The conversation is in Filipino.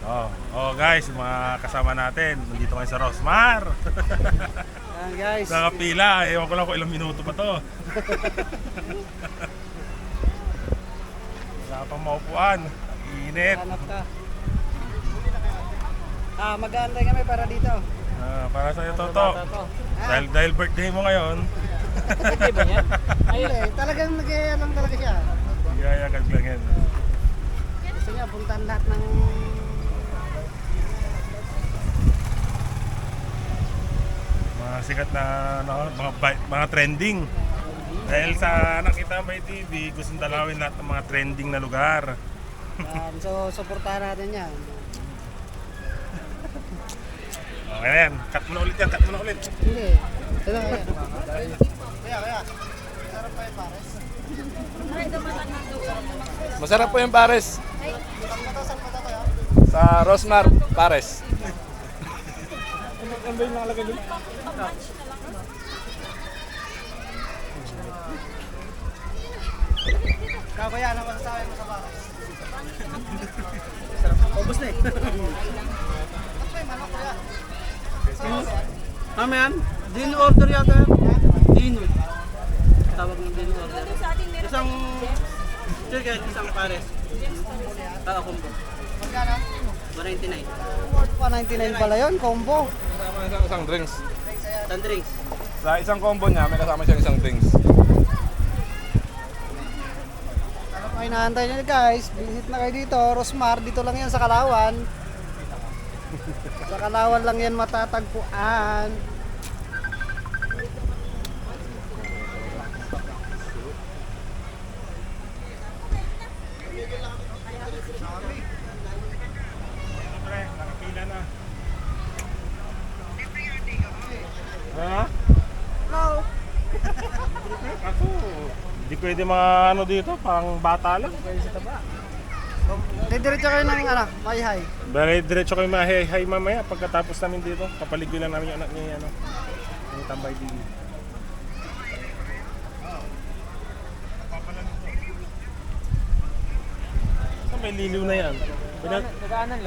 Oh guys, mga kasama natin, nandito ngayon sa Rosmar. Ayan guys. Nakapila, ewan ko lang kung ilang minuto pa to. Wala pang maupuan, init. Hanap ka. Mag-aantay kami para dito. Para sa'yo, Toto. Dahil birthday mo ngayon. Birthday ba yan? Ayun, talagang nag-iaya lang talaga siya. Gagagad lang yan. Gusto niya puntahan lahat ng... Mga sikat na mga trending. Dahil sa nakita by TV, gustong dalawin lahat ng mga trending na lugar. So, supportahan natin yan. Okay na yan, cut mo na ulit yan, cut mo na ulit. Hindi. Ito kaya. Kaya. Sarap pa yung pares. Masarap po yung pares. Sa Rosmar, pares. Ano ba yung nakalagay doon? Ikaw kaya, ano masasabi mo sa pares? Ubus na eh. Yan? Din order yata yan. Dino. Tawag ng din order. Isang chicken, isang pares. Combo. Magkano? 199. 199 pala yun, combo. Kasama isang drinks. Isang drinks. Sa isang combo niya, may kasama siyang isang drinks. Ano pa inaantay nyo guys? Visit na kayo dito. Rosmar, dito lang yan sa Kalawan. Sa Kalawan lang yan matatagpuan. Pre, nakapila na. Ha? Hello! Ako, hindi pwede mga ano dito, pang bata lang. Didiretso kayo ng Mayhay. Bale, diretso kayo mahay mamaya pagkatapos namin dito. Papaligwi lang namin yung anak niya, yung Tambay TV. Saan may liliw na yan? Nagaanan lang.